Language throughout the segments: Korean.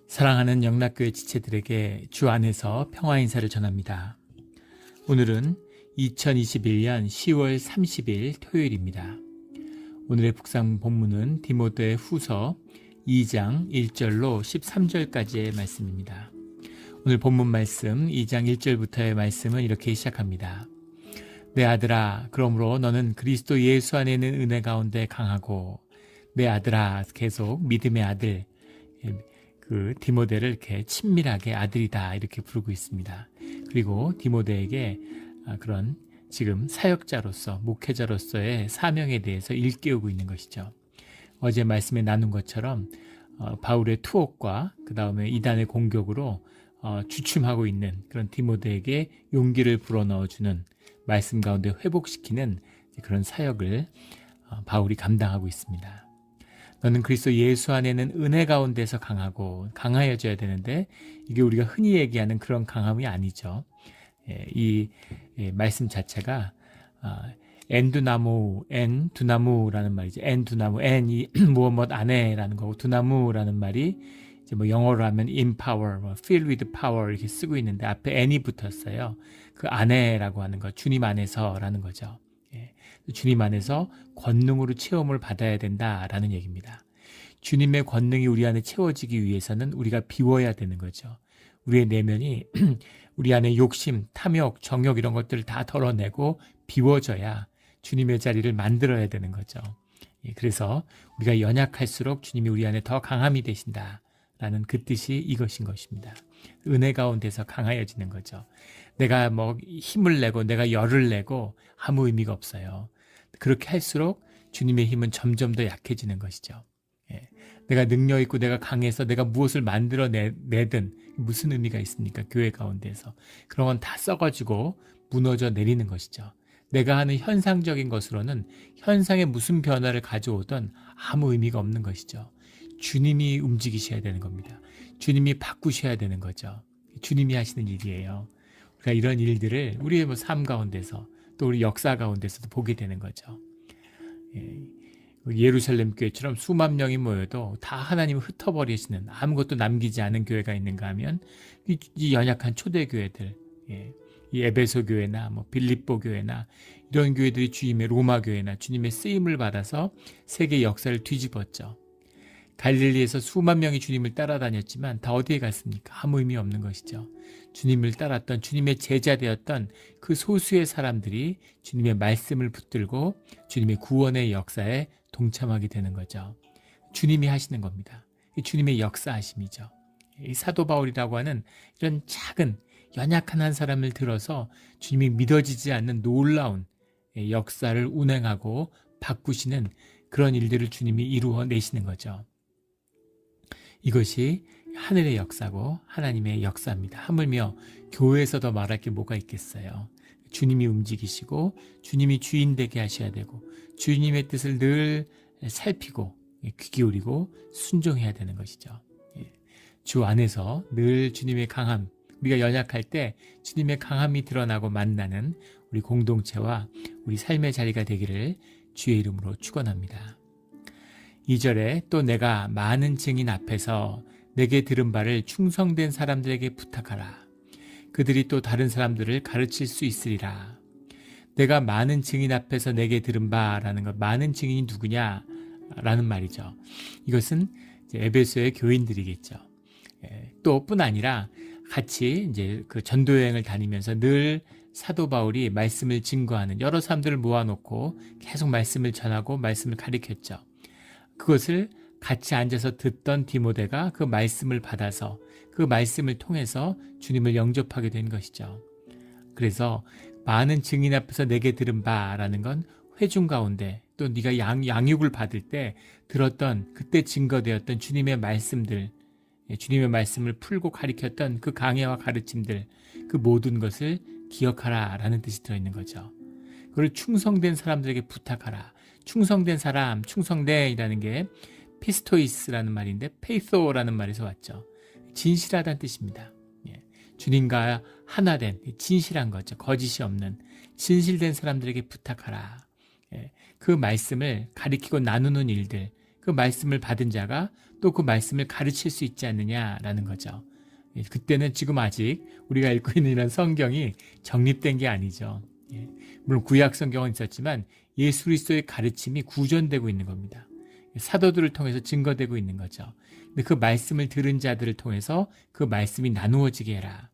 사랑하는 영락교회 지체들에게 주 안에서 평화 인사를 전합니다. 오늘은 2021년 10월 30일 토요일입니다. 오늘의 묵상 본문은 디모데 후서 2장 1절로 13절까지의 말씀입니다. 오늘 본문 말씀 2장 1절부터의 말씀은 이렇게 시작합니다. 내 아들아, 그러므로 너는 그리스도 예수 안에 있는 은혜 가운데 강하고, 내 아들아, 계속 믿음의 아들, 그 디모데를 이렇게 친밀하게 아들이다 이렇게 부르고 있습니다. 그리고 디모데에게 그런 지금 사역자로서 목회자로서의 사명에 대해서 일깨우고 있는 것이죠. 어제 말씀에 나눈 것처럼 바울의 투옥과 그 다음에 이단의 공격으로 주춤하고 있는 그런 디모데에게 용기를 불어넣어주는 말씀 가운데 회복시키는 그런 사역을 바울이 감당하고 있습니다. 너는 그리스도 예수 안에는 은혜 가운데서 강하여져야 되는데, 이게 우리가 흔히 얘기하는 그런 강함이 아니죠. 이 말씀 자체가 두나무라는 말이죠. 두나무, 이 무엇 안에라는 거고, 두나무라는 말이 이제 뭐 영어로 하면 empower, fill with power 이렇게 쓰고 있는데 앞에 n이 붙었어요. 그 안에라고 하는 거, 주님 안에서라는 거죠. 주님 안에서 권능으로 체험을 받아야 된다라는 얘기입니다. 주님의 권능이 우리 안에 채워지기 위해서는 우리가 비워야 되는 거죠. 우리의 내면이 우리 안에 욕심, 탐욕, 정욕 이런 것들을 다 덜어내고 비워져야 주님의 자리를 만들어야 되는 거죠. 그래서 우리가 연약할수록 주님이 우리 안에 더 강함이 되신다라는 그 뜻이 이것인 것입니다. 은혜 가운데서 강하여지는 거죠. 내가 뭐 힘을 내고 내가 열을 내고 아무 의미가 없어요. 그렇게 할수록 주님의 힘은 점점 더 약해지는 것이죠. 내가 능력 있고 내가 강해서 내가 무엇을 만들어내든 무슨 의미가 있습니까? 교회 가운데서. 그런 건 다 썩어지고 무너져 내리는 것이죠. 내가 하는 현상적인 것으로는 현상에 무슨 변화를 가져오든 아무 의미가 없는 것이죠. 주님이 움직이셔야 되는 겁니다. 주님이 바꾸셔야 되는 거죠. 주님이 하시는 일이에요. 우리가 이런 일들을 우리의 삶 가운데서 또 우리 역사 가운데서도 보게 되는 거죠. 예루살렘 교회처럼 수만 명이 모여도 다 하나님을 흩어버리시는, 아무것도 남기지 않은 교회가 있는가 하면 이 연약한 초대교회들, 이 에베소 교회나 뭐 빌립보 교회나 이런 교회들이 주님의 로마 교회나 주님의 쓰임을 받아서 세계 역사를 뒤집었죠. 갈릴리에서 수만 명이 주님을 따라다녔지만 다 어디에 갔습니까? 아무 의미 없는 것이죠. 주님을 따랐던, 주님의 제자 되었던 그 소수의 사람들이 주님의 말씀을 붙들고 주님의 구원의 역사에 동참하게 되는 거죠. 주님이 하시는 겁니다. 주님의 역사하심이죠. 이 사도 바울이라고 하는 이런 작은 연약한 한 사람을 들어서 주님이 믿어지지 않는 놀라운 역사를 운행하고 바꾸시는 그런 일들을 주님이 이루어 내시는 거죠. 이것이 하늘의 역사고 하나님의 역사입니다. 하물며 교회에서 더 말할 게 뭐가 있겠어요. 주님이 움직이시고 주님이 주인 되게 하셔야 되고 주님의 뜻을 늘 살피고 귀 기울이고 순종해야 되는 것이죠. 주 안에서 늘 주님의 강함, 우리가 연약할 때 주님의 강함이 드러나고 만나는 우리 공동체와 우리 삶의 자리가 되기를 주의 이름으로 축원합니다. 2절에 또 내가 많은 증인 앞에서 내게 들은 바를 충성된 사람들에게 부탁하라. 그들이 또 다른 사람들을 가르칠 수 있으리라. 내가 많은 증인 앞에서 내게 들은 바라는 것, 많은 증인이 누구냐? 라는 말이죠. 이것은 이제 에베소의 교인들이겠죠. 또 뿐 아니라 같이 이제 그 전도여행을 다니면서 늘 사도 바울이 말씀을 증거하는 여러 사람들을 모아놓고 계속 말씀을 전하고 말씀을 가르쳤죠. 그것을 같이 앉아서 듣던 디모데가 그 말씀을 받아서 그 말씀을 통해서 주님을 영접하게 된 것이죠. 그래서 많은 증인 앞에서 내게 들은 바라는 건 회중 가운데 또 네가 양육을 받을 때 들었던 그때 증거되었던 주님의 말씀들, 주님의 말씀을 풀고 가르쳤던 그 강해와 가르침들, 그 모든 것을 기억하라 라는 뜻이 들어있는 거죠. 그걸 충성된 사람들에게 부탁하라. 충성된 사람, 충성된이라는 게 피스토이스라는 말인데 페이소라는 말에서 왔죠. 진실하다는 뜻입니다. 주님과 하나 된 진실한 거죠. 거짓이 없는 진실된 사람들에게 부탁하라. 그 말씀을 가리키고 나누는 일들, 그 그 말씀을 받은 자가 또 그 말씀을 가르칠 수 있지 않느냐라는 거죠. 그때는 지금 아직 우리가 읽고 있는 이런 성경이 정립된 게 아니죠. 물론 구약 성경은 있었지만 예수 그리스도의 가르침이 구전되고 있는 겁니다. 사도들을 통해서 증거되고 있는 거죠. 근데 그 말씀을 들은 자들을 통해서 그 말씀이 나누어지게 해라.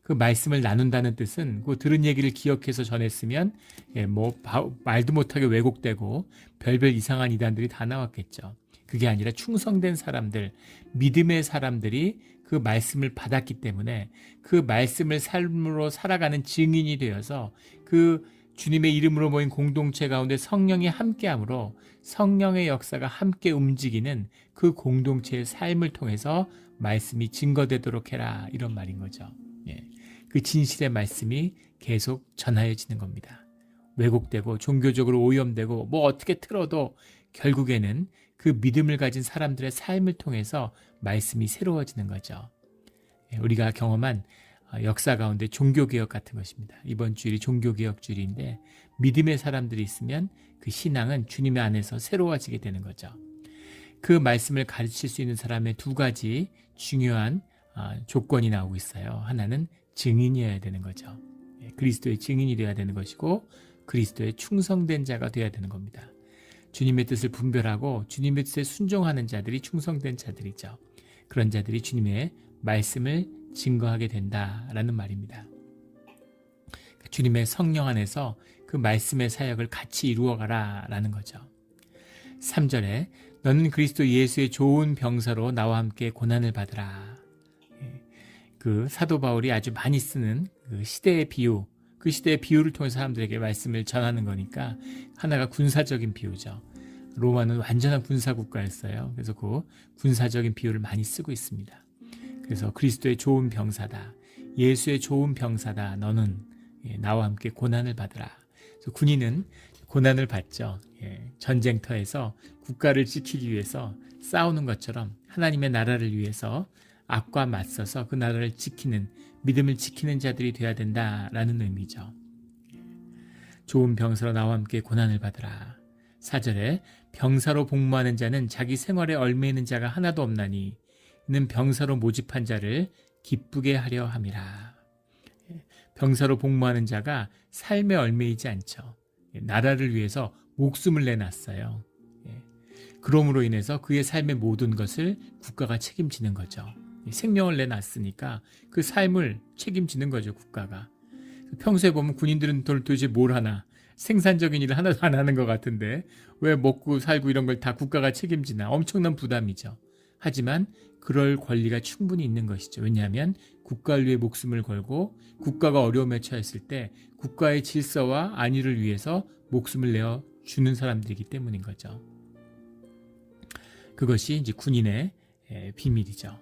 그 말씀을 나눈다는 뜻은 그 들은 얘기를 기억해서 전했으면 말도 못하게 왜곡되고 별별 이상한 이단들이 다 나왔겠죠. 그게 아니라 충성된 사람들, 믿음의 사람들이 그 말씀을 받았기 때문에 그 말씀을 삶으로 살아가는 증인이 되어서 그 주님의 이름으로 모인 공동체 가운데 성령이 함께함으로 성령의 역사가 함께 움직이는 그 공동체의 삶을 통해서 말씀이 증거되도록 해라, 이런 말인 거죠. 그 진실의 말씀이 계속 전하여지는 겁니다. 왜곡되고 종교적으로 오염되고 어떻게 틀어도 결국에는 그 믿음을 가진 사람들의 삶을 통해서 말씀이 새로워지는 거죠. 우리가 경험한 역사 가운데 종교개혁 같은 것입니다. 이번 주일이 종교개혁 주일인데 믿음의 사람들이 있으면 그 신앙은 주님의 안에서 새로워지게 되는 거죠. 그 말씀을 가르칠 수 있는 사람의 두 가지 중요한 조건이 나오고 있어요. 하나는 증인이어야 되는 거죠. 그리스도의 증인이 되어야 되는 것이고 그리스도의 충성된 자가 되어야 되는 겁니다. 주님의 뜻을 분별하고 주님의 뜻에 순종하는 자들이 충성된 자들이죠. 그런 자들이 주님의 말씀을 증거하게 된다라는 말입니다. 주님의 성령 안에서 그 말씀의 사역을 같이 이루어가라 라는 거죠. 3절에 너는 그리스도 예수의 좋은 병사로 나와 함께 고난을 받으라. 그 사도 바울이 아주 많이 쓰는 그 시대의 비유, 그 시대의 비유를 통해서 사람들에게 말씀을 전하는 거니까 하나가 군사적인 비유죠. 로마는 완전한 군사국가였어요. 그래서 그 군사적인 비유를 많이 쓰고 있습니다. 그래서 그리스도의 좋은 병사다, 예수의 좋은 병사다, 너는 나와 함께 고난을 받으라. 그래서 군인은 고난을 받죠. 전쟁터에서 국가를 지키기 위해서 싸우는 것처럼 하나님의 나라를 위해서 악과 맞서서 그 나라를 지키는, 믿음을 지키는 자들이 되어야 된다라는 의미죠. 좋은 병사로 나와 함께 고난을 받으라. 4절에 병사로 복무하는 자는 자기 생활에 얽매이는 자가 하나도 없나니 이는 병사로 모집한 자를 기쁘게 하려 함이라. 병사로 복무하는 자가 삶에 얽매이지 않죠. 나라를 위해서 목숨을 내놨어요. 그러므로 인해서 그의 삶의 모든 것을 국가가 책임지는 거죠. 생명을 내놨으니까 그 삶을 책임지는 거죠, 국가가. 평소에 보면 군인들은 도대체 뭘 하나, 생산적인 일을 하나도 안 하는 것 같은데 왜 먹고 살고 이런 걸 다 국가가 책임지나, 엄청난 부담이죠. 하지만 그럴 권리가 충분히 있는 것이죠. 왜냐하면 국가를 위해 목숨을 걸고 국가가 어려움에 처했을 때 국가의 질서와 안위를 위해서 목숨을 내어 주는 사람들이기 때문인 거죠. 그것이 이제 군인의 비밀이죠.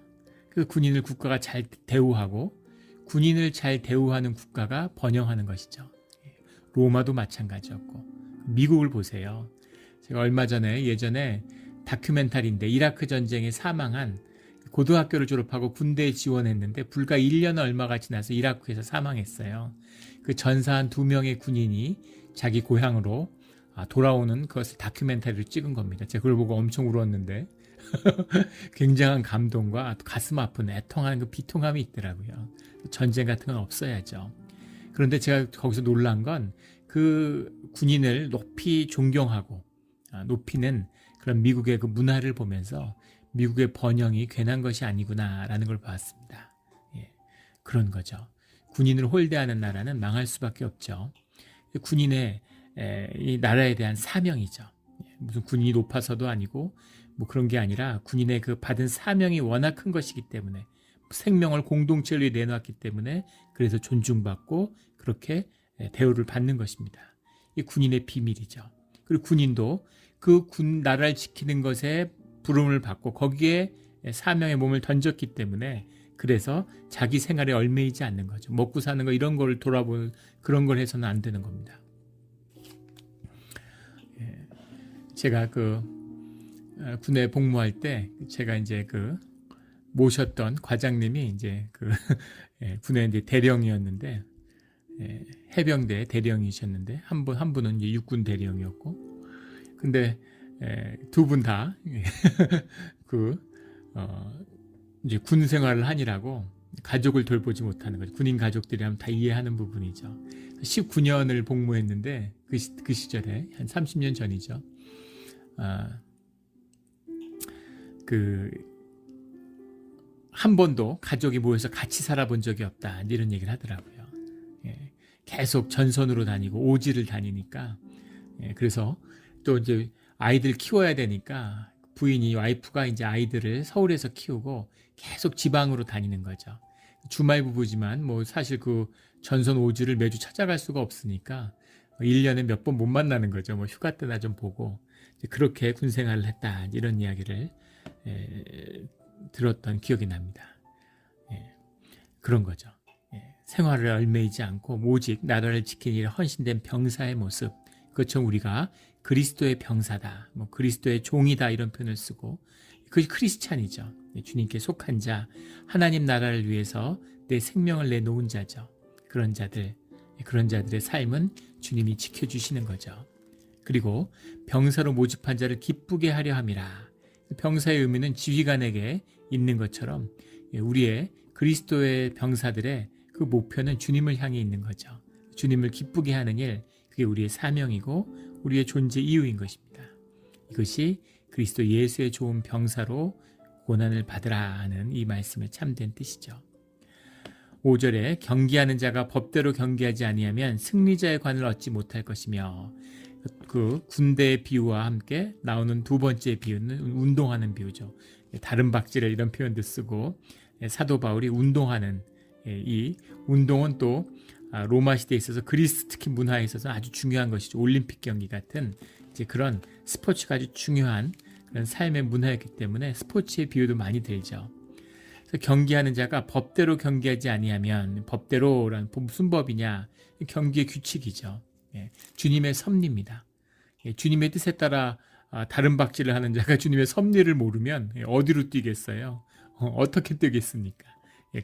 그 군인을 국가가 잘 대우하고 군인을 잘 대우하는 국가가 번영하는 것이죠. 로마도 마찬가지였고, 미국을 보세요. 제가 얼마 전에 예전에 다큐멘터리인데 이라크 전쟁에 사망한, 고등학교를 졸업하고 군대에 지원했는데 불과 1년 얼마가 지나서 이라크에서 사망했어요. 그 전사한 2명의 군인이 자기 고향으로 돌아오는 그것을 다큐멘터리로 찍은 겁니다. 제가 그걸 보고 엄청 울었는데 굉장한 감동과 가슴 아픈 애통하는 그 비통함이 있더라고요. 전쟁 같은 건 없어야죠. 그런데 제가 거기서 놀란 건 그 군인을 높이 존경하고 높이는 그런 미국의 그 문화를 보면서 미국의 번영이 괜한 것이 아니구나라는 걸 봤습니다. 그런 거죠. 군인을 홀대하는 나라는 망할 수밖에 없죠. 군인의 이 나라에 대한 사명이죠. 무슨 군인이 높아서도 아니고 그런 게 아니라 군인의 그 받은 사명이 워낙 큰 것이기 때문에, 생명을 공동체를 위해 내놓았기 때문에 그래서 존중받고 그렇게 대우를 받는 것입니다. 이 군인의 비밀이죠. 그리고 군인도 그 군 나라를 지키는 것에 부름을 받고 거기에 사명의 몸을 던졌기 때문에 그래서 자기 생활에 얽매이지 않는 거죠. 먹고 사는 거 이런 걸 돌아보는 그런 걸 해서는 안 되는 겁니다. 제가 그 군에 복무할 때 제가 이제 그 모셨던 과장님이 이제 그 군의 이제 대령이었는데, 해병대 대령이셨는데 한 분은 이제 육군 대령이었고, 근데 두 분 다 그 이제 군 생활을 하니라고 가족을 돌보지 못하는 거죠. 군인 가족들이라면 다 이해하는 부분이죠. 19년을 복무했는데 그 시절에 한 30년 전이죠. 한 번도 가족이 모여서 같이 살아본 적이 없다. 이런 얘기를 하더라고요. 계속 전선으로 다니고 오지를 다니니까 그래서 또 이제 아이들 키워야 되니까 부인이 와이프가 이제 아이들을 서울에서 키우고 계속 지방으로 다니는 거죠. 주말 부부지만 뭐 사실 그 전선 오지를 매주 찾아갈 수가 없으니까 1년에 몇 번 못 만나는 거죠. 뭐 휴가 때나 좀 보고 그렇게 군 생활을 했다. 이런 이야기를 들었던 기억이 납니다. 그런 거죠. 생활을 얽매이지 않고 오직 나라를 지키는 일에 헌신된 병사의 모습. 그것처럼 우리가 그리스도의 병사다, 뭐 그리스도의 종이다 이런 표현을 쓰고 그것이 크리스찬이죠. 주님께 속한 자, 하나님 나라를 위해서 내 생명을 내놓은 자죠. 그런 자들의 삶은 주님이 지켜주시는 거죠. 그리고 병사로 모집한 자를 기쁘게 하려 함이라. 병사의 의미는 지휘관에게 있는 것처럼 우리의 그리스도의 병사들의 그 목표는 주님을 향해 있는 거죠. 주님을 기쁘게 하는 일, 그게 우리의 사명이고 우리의 존재 이유인 것입니다. 이것이 그리스도 예수의 좋은 병사로 고난을 받으라 하는 이 말씀의 참된 뜻이죠. 5절에 경기하는 자가 법대로 경기하지 아니하면 승리자의 관을 얻지 못할 것이며, 그 군대의 비유와 함께 나오는 두 번째 비유는 운동하는 비유죠. 다른 박질을 이런 표현도 쓰고 사도 바울이 운동하는 이 운동은 또 로마 시대에 있어서 그리스 특히 문화에 있어서 아주 중요한 것이죠. 올림픽 경기 같은 이제 그런 스포츠가 아주 중요한 그런 삶의 문화였기 때문에 스포츠의 비유도 많이 들죠. 그래서 경기하는 자가 법대로 경기하지 아니하면, 법대로라는 무슨 법이냐? 경기의 규칙이죠. 주님의 섭리입니다. 주님의 뜻에 따라 다른 박질을 하는 자가 주님의 섭리를 모르면 어디로 뛰겠어요? 어떻게 뛰겠습니까?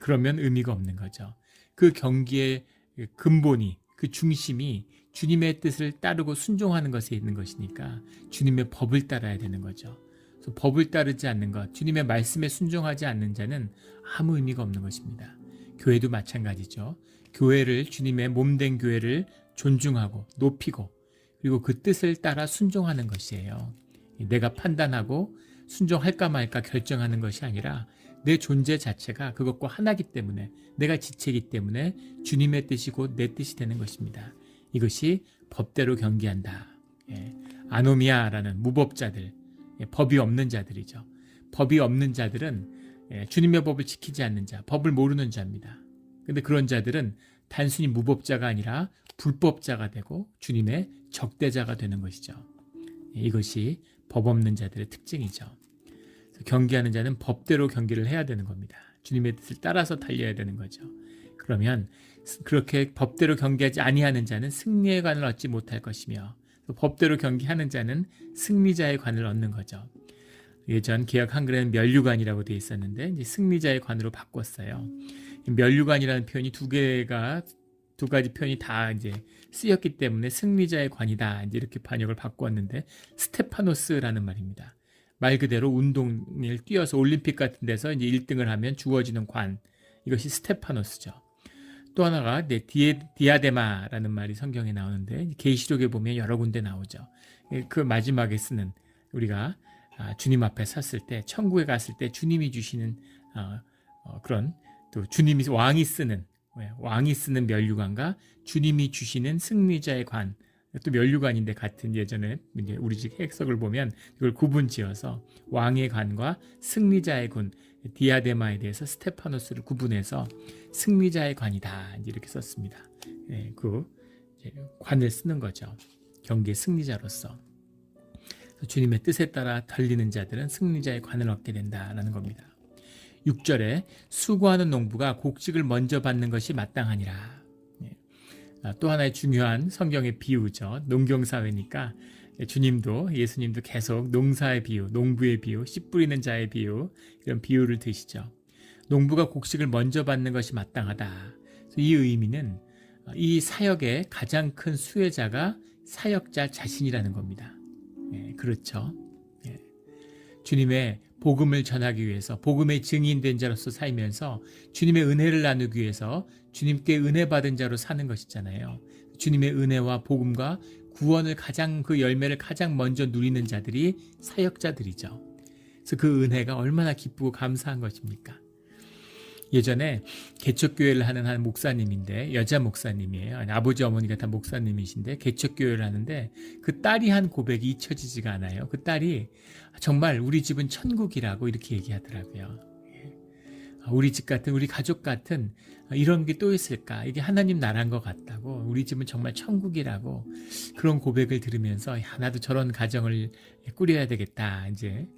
그러면 의미가 없는 거죠. 그 경기의 근본이, 그 중심이 주님의 뜻을 따르고 순종하는 것에 있는 것이니까 주님의 법을 따라야 되는 거죠. 그래서 법을 따르지 않는 것, 주님의 말씀에 순종하지 않는 자는 아무 의미가 없는 것입니다. 교회도 마찬가지죠. 교회를, 주님의 몸된 교회를 존중하고 높이고 그리고 그 뜻을 따라 순종하는 것이에요. 내가 판단하고 순종할까 말까 결정하는 것이 아니라 내 존재 자체가 그것과 하나이기 때문에, 내가 지체이기 때문에 주님의 뜻이고 내 뜻이 되는 것입니다. 이것이 법대로 경기한다. 아노미아라는 무법자들, 법이 없는 자들이죠. 법이 없는 자들은 주님의 법을 지키지 않는 자, 법을 모르는 자입니다. 그런데 그런 자들은 단순히 무법자가 아니라 불법자가 되고 주님의 적대자가 되는 것이죠. 이것이 법 없는 자들의 특징이죠. 경기하는 자는 법대로 경기를 해야 되는 겁니다. 주님의 뜻을 따라서 달려야 되는 거죠. 그러면 그렇게 법대로 경기하지 아니하는 자는 승리의 관을 얻지 못할 것이며, 법대로 경기하는 자는 승리자의 관을 얻는 거죠. 예전 개역 한글에는 면류관이라고 되어 있었는데 이제 승리자의 관으로 바꿨어요. 면류관이라는 표현이 두 가지 표현이 다 이제 쓰였기 때문에 승리자의 관이다 이제 이렇게 번역을 바꿨는데, 스테파노스라는 말입니다. 말 그대로 운동을 뛰어서 올림픽 같은 데서 이제 1등을 하면 주어지는 관, 이것이 스테파노스죠. 또 하나가 디아데마라는 말이 성경에 나오는데 계시록에 보면 여러 군데 나오죠. 그 마지막에 쓰는, 우리가 주님 앞에 섰을 때, 천국에 갔을 때 주님이 주시는 그런, 또 주님이 왕이 쓰는 면류관과 주님이 주시는 승리자의 관, 또 면류관인데 같은, 예전에 이제 우리식 해석을 보면 이걸 구분지어서 왕의 관과 승리자의 관, 디아데마에 대해서 스테파노스를 구분해서 승리자의 관이다 이렇게 썼습니다. 그 관을 쓰는 거죠. 경기의 승리자로서. 주님의 뜻에 따라 달리는 자들은 승리자의 관을 얻게 된다라는 겁니다. 6절에 수고하는 농부가 곡식을 먼저 받는 것이 마땅하니라. 또 하나의 중요한 성경의 비유죠. 농경사회니까 예수님도 계속 농사의 비유, 농부의 비유, 씨 뿌리는 자의 비유, 이런 비유를 드시죠. 농부가 곡식을 먼저 받는 것이 마땅하다. 이 의미는 이 사역의 가장 큰 수혜자가 사역자 자신이라는 겁니다. 그렇죠. 예. 주님의 복음을 전하기 위해서 복음의 증인된 자로서 살면서 주님의 은혜를 나누기 위해서 주님께 은혜 받은 자로 사는 것이잖아요. 주님의 은혜와 복음과 구원을 그 열매를 가장 먼저 누리는 자들이 사역자들이죠. 그래서 그 은혜가 얼마나 기쁘고 감사한 것입니까? 예전에 개척교회를 하는 한 목사님인데, 여자 목사님이에요. 아버지 어머니가 다 목사님이신데 개척교회를 하는데 그 딸이 한 고백이 잊혀지지가 않아요. 그 딸이 정말 우리 집은 천국이라고 이렇게 얘기하더라고요. 우리 집 같은, 우리 가족 같은 이런 게 또 있을까? 이게 하나님 나라인 것 같다고, 우리 집은 정말 천국이라고, 그런 고백을 들으면서 나도 저런 가정을 꾸려야 되겠다, 이제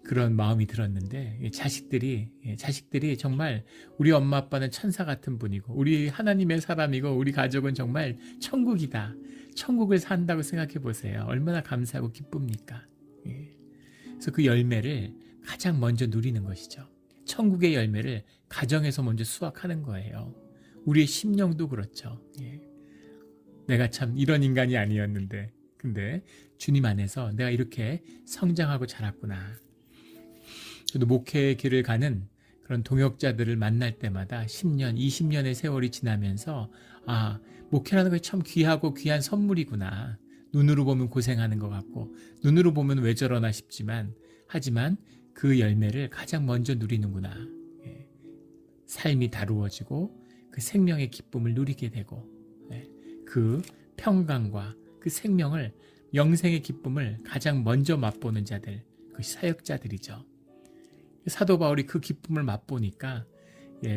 그런 마음이 들었는데, 자식들이 정말 우리 엄마 아빠는 천사 같은 분이고 우리 하나님의 사람이고 우리 가족은 정말 천국이다, 천국을 산다고 생각해 보세요. 얼마나 감사하고 기쁩니까? 그래서 그 열매를 가장 먼저 누리는 것이죠. 천국의 열매를 가정에서 먼저 수확하는 거예요. 우리의 심령도 그렇죠. 내가 참 이런 인간이 아니었는데, 근데 주님 안에서 내가 이렇게 성장하고 자랐구나. 저도 목회의 길을 가는 그런 동역자들을 만날 때마다 10년, 20년의 세월이 지나면서 목회라는 것이 참 귀하고 귀한 선물이구나. 눈으로 보면 고생하는 것 같고 눈으로 보면 왜 저러나 싶지만, 하지만 그 열매를 가장 먼저 누리는구나. 삶이 다루어지고 그 생명의 기쁨을 누리게 되고, 그 평강과 그 생명을, 영생의 기쁨을 가장 먼저 맛보는 자들, 그 사역자들이죠. 사도 바울이 그 기쁨을 맛보니까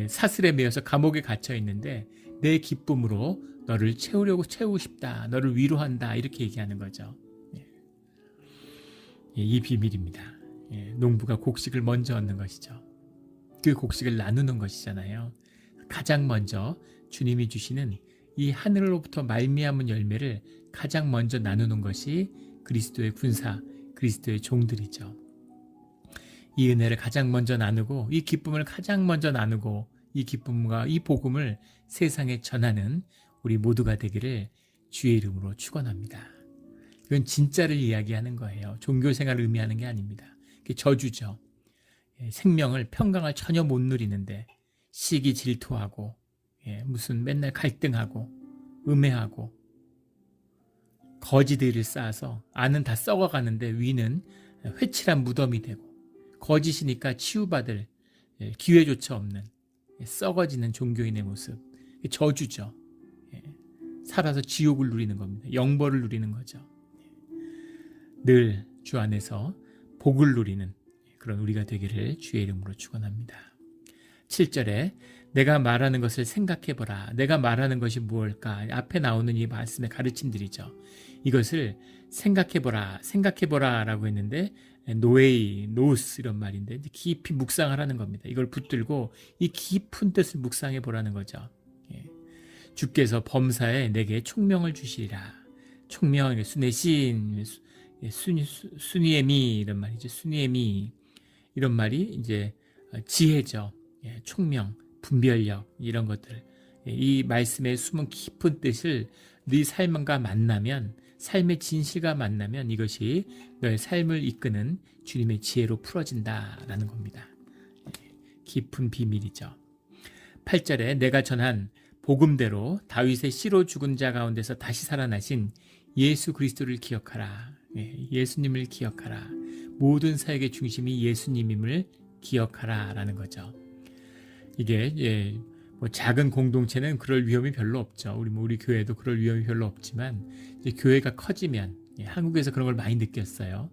사슬에 매여서 감옥에 갇혀 있는데 내 기쁨으로 너를 채우고 싶다, 너를 위로한다, 이렇게 얘기하는 거죠. 이 비밀입니다. 농부가 곡식을 먼저 얻는 것이죠. 그 곡식을 나누는 것이잖아요. 가장 먼저 주님이 주시는 이 하늘로부터 말미암은 열매를 가장 먼저 나누는 것이 그리스도의 군사, 그리스도의 종들이죠. 이 은혜를 가장 먼저 나누고 이 기쁨을 가장 먼저 나누고 이 기쁨과 이 복음을 세상에 전하는 우리 모두가 되기를 주의 이름으로 축원합니다. 이건 진짜를 이야기하는 거예요. 종교 생활을 의미하는 게 아닙니다. 그게 저주죠. 생명을, 평강을 전혀 못 누리는데 시기 질투하고 무슨 맨날 갈등하고 음해하고 거짓의를 쌓아서 안은 다 썩어가는데 위는 회칠한 무덤이 되고, 거짓이니까 치유받을 기회조차 없는 썩어지는 종교인의 모습, 저주죠. 살아서 지옥을 누리는 겁니다. 영벌을 누리는 거죠. 늘 주 안에서 복을 누리는 그런 우리가 되기를 주의 이름으로 축원합니다. 7절에 내가 말하는 것을 생각해보라. 내가 말하는 것이 무엇일까? 앞에 나오는 이 말씀의 가르침들이죠. 이것을 생각해보라 라고 했는데, 노우스 이런 말인데 깊이 묵상하라는 겁니다. 이걸 붙들고 이 깊은 뜻을 묵상해 보라는 거죠. 주께서 범사에 내게 총명을 주시리라. 총명, 수내신, 수니에미 이런 말이죠. 수니에미 이런 말이 이제 지혜죠. 총명, 분별력 이런 것들. 이 말씀에 숨은 깊은 뜻을 네 삶과 만나면, 삶의 진실과 만나면 이것이 너의 삶을 이끄는 주님의 지혜로 풀어진다라는 겁니다. 깊은 비밀이죠. 8절에 내가 전한 복음대로 다윗의 씨로 죽은 자 가운데서 다시 살아나신 예수 그리스도를 기억하라. 예수님을 기억하라. 모든 사역의 중심이 예수님임을 기억하라 라는 거죠. 이게 작은 공동체는 그럴 위험이 별로 없죠. 우리 교회도 그럴 위험이 별로 없지만, 이제 교회가 커지면, 한국에서 그런 걸 많이 느꼈어요.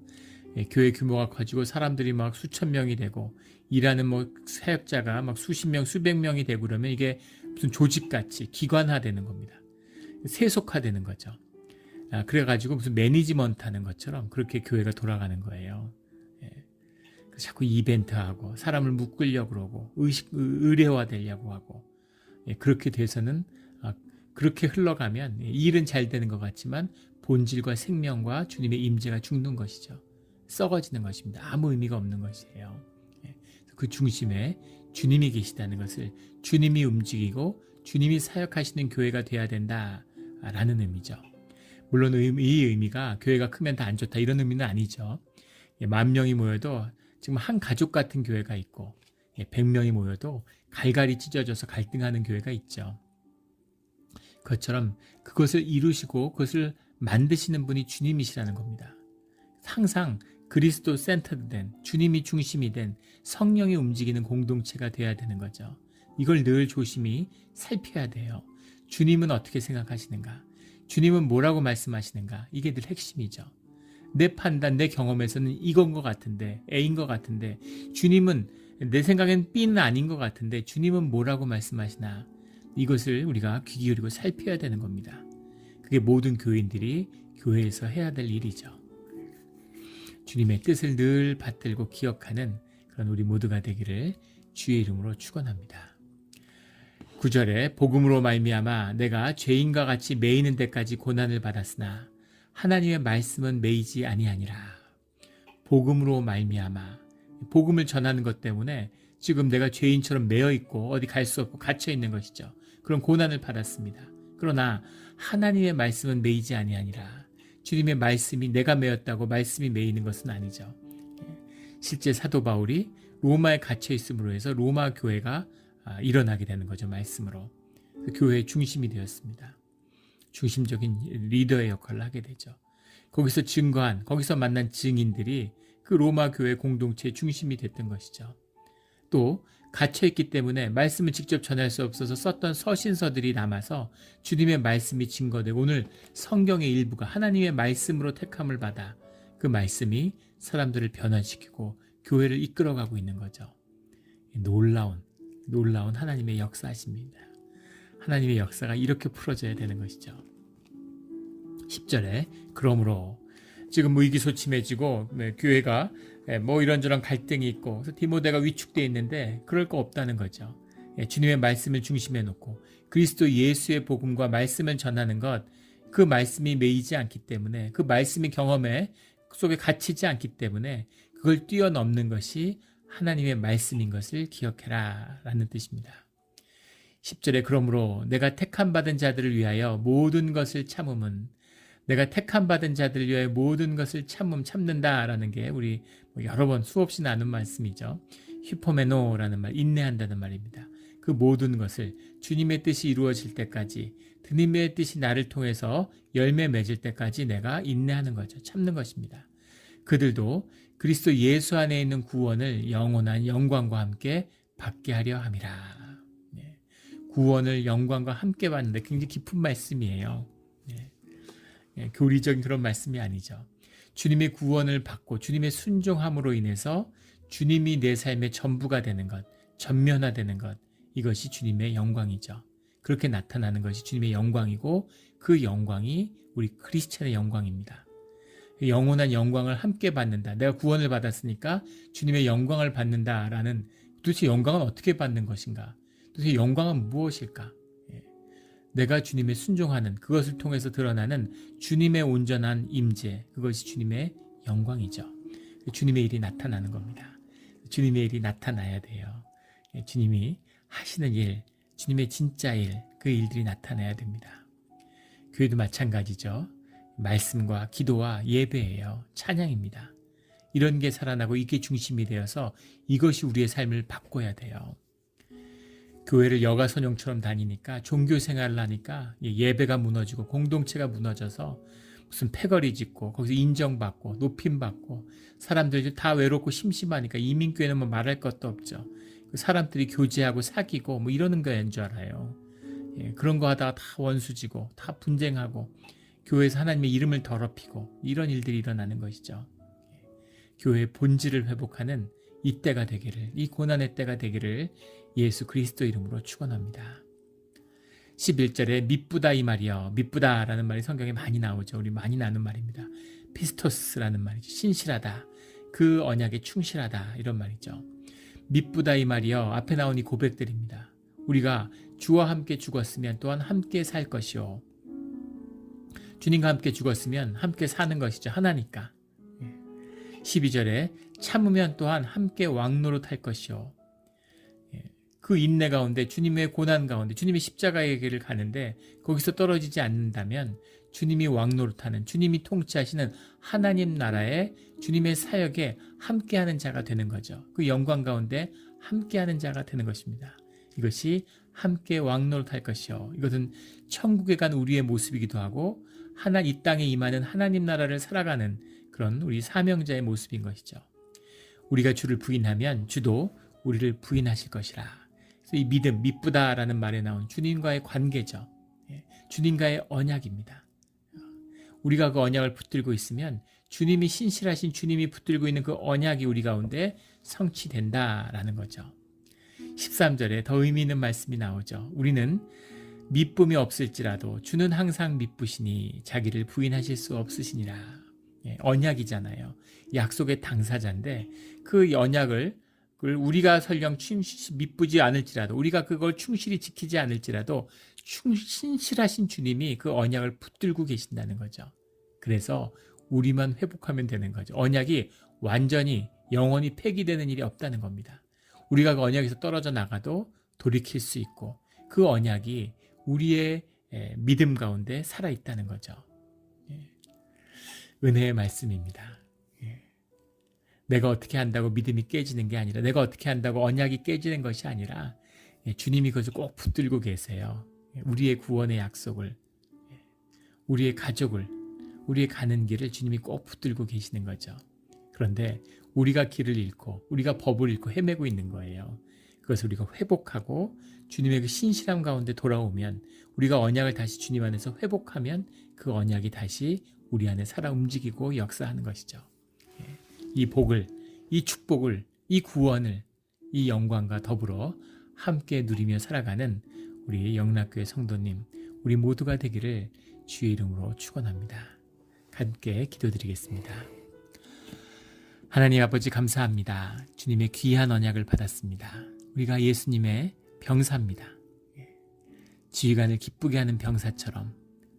교회 규모가 커지고 사람들이 막 수천 명이 되고 일하는 사역자가 막 수십 명, 수백 명이 되고 그러면 이게 무슨 조직같이 기관화되는 겁니다. 세속화되는 거죠. 그래가지고 무슨 매니지먼트 하는 것처럼 그렇게 교회가 돌아가는 거예요. 자꾸 이벤트하고 사람을 묶으려고 그러고 의례화되려고 하고, 그렇게 돼서는, 그렇게 흘러가면 일은 잘 되는 것 같지만 본질과 생명과 주님의 임재가 죽는 것이죠. 썩어지는 것입니다. 아무 의미가 없는 것이에요. 그 중심에 주님이 계시다는 것을, 주님이 움직이고 주님이 사역하시는 교회가 돼야 된다라는 의미죠. 물론 이 의미가 교회가 크면 다 안 좋다 이런 의미는 아니죠. 10,000명이 모여도 지금 한 가족 같은 교회가 있고 100명이 모여도 갈갈이 찢어져서 갈등하는 교회가 있죠. 그것처럼 그것을 이루시고 그것을 만드시는 분이 주님이시라는 겁니다. 항상 그리스도 센터된, 주님이 중심이 된 성령이 움직이는 공동체가 돼야 되는 거죠. 이걸 늘 조심히 살펴야 돼요. 주님은 어떻게 생각하시는가? 주님은 뭐라고 말씀하시는가? 이게 늘 핵심이죠. 내 판단, 내 경험에서는 이건 것 같은데, A인 것 같은데, 주님은 내 생각엔 B는 아닌 것 같은데 주님은 뭐라고 말씀하시나? 이것을 우리가 귀 기울이고 살펴야 되는 겁니다. 그게 모든 교인들이 교회에서 해야 될 일이죠. 주님의 뜻을 늘 받들고 기억하는 그런 우리 모두가 되기를 주의 이름으로 축원합니다. 9절에 복음으로 말미암아 내가 죄인과 같이 매이는 데까지 고난을 받았으나 하나님의 말씀은 매이지 아니하니라. 복음으로 말미암아, 복음을 전하는 것 때문에 지금 내가 죄인처럼 매여 있고 어디 갈 수 없고 갇혀 있는 것이죠. 그런 고난을 받았습니다. 그러나 하나님의 말씀은 매이지 아니하니라. 주님의 말씀이 내가 매였다고 말씀이 매이는 것은 아니죠. 실제 사도 바울이 로마에 갇혀 있음으로 해서 로마 교회가 일어나게 되는 거죠. 말씀으로. 그 교회의 중심이 되었습니다. 중심적인 리더의 역할을 하게 되죠. 거기서 증거한, 거기서 만난 증인들이 그 로마 교회 공동체의 중심이 됐던 것이죠. 또 갇혀있기 때문에 말씀을 직접 전할 수 없어서 썼던 서신서들이 남아서 주님의 말씀이 증거되고 오늘 성경의 일부가 하나님의 말씀으로 택함을 받아 그 말씀이 사람들을 변화시키고 교회를 이끌어가고 있는 거죠. 놀라운 하나님의 역사이십니다. 하나님의 역사가 이렇게 풀어져야 되는 것이죠. 10절에 그러므로 지금 의기소침해지고 교회가 이런저런 갈등이 있고 디모데가 위축되어 있는데 그럴 거 없다는 거죠. 주님의 말씀을 중심에 놓고 그리스도 예수의 복음과 말씀을 전하는 것, 그 말씀이 매이지 않기 때문에 그 말씀의 경험에 속에 갇히지 않기 때문에 그걸 뛰어넘는 것이 하나님의 말씀인 것을 기억해라 라는 뜻입니다. 10절에 그러므로 내가 택함받은 자들을 위하여 모든 것을 참음은, 내가 택함받은 자들을 위하여 모든 것을 참는다라는 게 우리 여러 번 수없이 나눈 말씀이죠. 휴포메노라는 말, 인내한다는 말입니다. 그 모든 것을 주님의 뜻이 이루어질 때까지, 주님의 뜻이 나를 통해서 열매 맺을 때까지 내가 인내하는 거죠. 참는 것입니다. 그들도 그리스도 예수 안에 있는 구원을 영원한 영광과 함께 받게 하려 함이라. 구원을 영광과 함께 받는데 굉장히 깊은 말씀이에요. 교리적인 그런 말씀이 아니죠. 주님의 구원을 받고 주님의 순종함으로 인해서 주님이 내 삶의 전부가 되는 것, 전면화되는 것, 이것이 주님의 영광이죠. 그렇게 나타나는 것이 주님의 영광이고 그 영광이 우리 크리스찬의 영광입니다. 영원한 영광을 함께 받는다. 내가 구원을 받았으니까 주님의 영광을 받는다라는, 도대체 영광은 어떻게 받는 것인가? 도대체 영광은 무엇일까? 내가 주님의 순종하는, 그것을 통해서 드러나는 주님의 온전한 임재, 그것이 주님의 영광이죠. 주님의 일이 나타나는 겁니다. 주님의 일이 나타나야 돼요. 주님이 하시는 일, 주님의 진짜 일, 그 일들이 나타나야 됩니다. 교회도 마찬가지죠. 말씀과 기도와 예배예요. 찬양입니다. 이런 게 살아나고 이게 중심이 되어서 이것이 우리의 삶을 바꿔야 돼요. 교회를 여가선용처럼 다니니까, 종교 생활을 하니까 예배가 무너지고 공동체가 무너져서 무슨 패거리 짓고 거기서 인정받고 높임받고 사람들이 다 외롭고 심심하니까 이민교회는 뭐 말할 것도 없죠. 사람들이 교제하고 사귀고 이러는 거인 줄 알아요. 그런 거 하다가 다 원수지고 다 분쟁하고 교회에서 하나님의 이름을 더럽히고 이런 일들이 일어나는 것이죠. 교회의 본질을 회복하는 이 때가 되기를, 이 고난의 때가 되기를 예수 그리스도 이름으로 축원합니다. 11절에 미쁘다 이 말이요. 미쁘다라는 말이 성경에 많이 나오죠. 우리 많이 나눈 말입니다. 피스토스라는 말이죠. 신실하다. 그 언약에 충실하다. 이런 말이죠. 미쁘다 이 말이요. 앞에 나온 이 고백들입니다. 우리가 주와 함께 죽었으면 또한 함께 살 것이요. 주님과 함께 죽었으면 함께 사는 것이죠. 하나니까. 12절에 참으면 또한 함께 왕노릇할 것이요. 그 인내 가운데, 주님의 고난 가운데, 주님의 십자가의 길을 가는데 거기서 떨어지지 않는다면 주님이 왕노릇하는, 주님이 통치하시는 하나님 나라에, 주님의 사역에 함께하는 자가 되는 거죠. 그 영광 가운데 함께하는 자가 되는 것입니다. 이것이 함께 왕노릇할 것이요, 이것은 천국에 간 우리의 모습이기도 하고 이 땅에 임하는 하나님 나라를 살아가는 그런 우리 사명자의 모습인 것이죠. 우리가 주를 부인하면 주도 우리를 부인하실 것이라. 그래서 이 믿음, 믿부다라는 말에 나온 주님과의 관계죠. 주님과의 언약입니다. 우리가 그 언약을 붙들고 있으면 주님이, 신실하신 주님이 붙들고 있는 그 언약이 우리 가운데 성취된다라는 거죠. 13절에 더 의미 있는 말씀이 나오죠. 우리는 미쁨이 없을지라도 주는 항상 미쁘시니 자기를 부인하실 수 없으시니라. 언약이잖아요. 약속의 당사자인데 그 언약을 우리가 설령 미쁘지 않을지라도, 우리가 그걸 충실히 지키지 않을지라도 신실하신 주님이 그 언약을 붙들고 계신다는 거죠. 그래서 우리만 회복하면 되는 거죠. 언약이 완전히 영원히 폐기되는 일이 없다는 겁니다. 우리가 그 언약에서 떨어져 나가도 돌이킬 수 있고 그 언약이 우리의 믿음 가운데 살아있다는 거죠. 은혜의 말씀입니다. 내가 어떻게 한다고 믿음이 깨지는 게 아니라, 내가 어떻게 한다고 언약이 깨지는 것이 아니라 주님이 그것을 꼭 붙들고 계세요. 우리의 구원의 약속을, 우리의 가족을, 우리의 가는 길을 주님이 꼭 붙들고 계시는 거죠. 그런데 우리가 길을 잃고 우리가 법을 잃고 헤매고 있는 거예요. 그것을 우리가 회복하고 주님의 그 신실함 가운데 돌아오면, 우리가 언약을 다시 주님 안에서 회복하면 그 언약이 다시 우리 안에 살아 움직이고 역사하는 것이죠. 이 복을, 이 축복을, 이 구원을, 이 영광과 더불어 함께 누리며 살아가는 우리 영락교회 성도님, 우리 모두가 되기를 주의 이름으로 축원합니다. 함께 기도드리겠습니다. 하나님 아버지, 감사합니다. 주님의 귀한 언약을 받았습니다. 우리가 예수님의 병사입니다. 지휘관을 기쁘게 하는 병사처럼,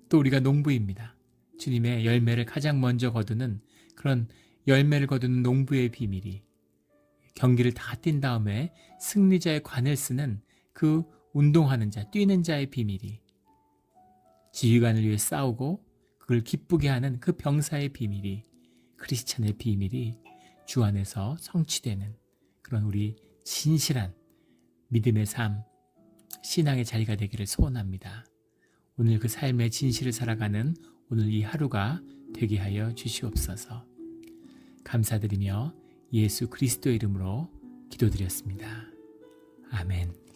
또 우리가 농부입니다. 주님의 열매를 가장 먼저 거두는, 그런 열매를 거두는 농부의 비밀이, 경기를 다 뛴 다음에 승리자의 관을 쓰는 그 운동하는 자, 뛰는 자의 비밀이, 지휘관을 위해 싸우고 그걸 기쁘게 하는 그 병사의 비밀이, 크리스찬의 비밀이 주 안에서 성취되는 그런 우리 진실한 믿음의 삶, 신앙의 자리가 되기를 소원합니다. 오늘 그 삶의 진실을 살아가는 오늘 이 하루가 되게 하여 주시옵소서. 감사드리며 예수 그리스도의 이름으로 기도드렸습니다. 아멘.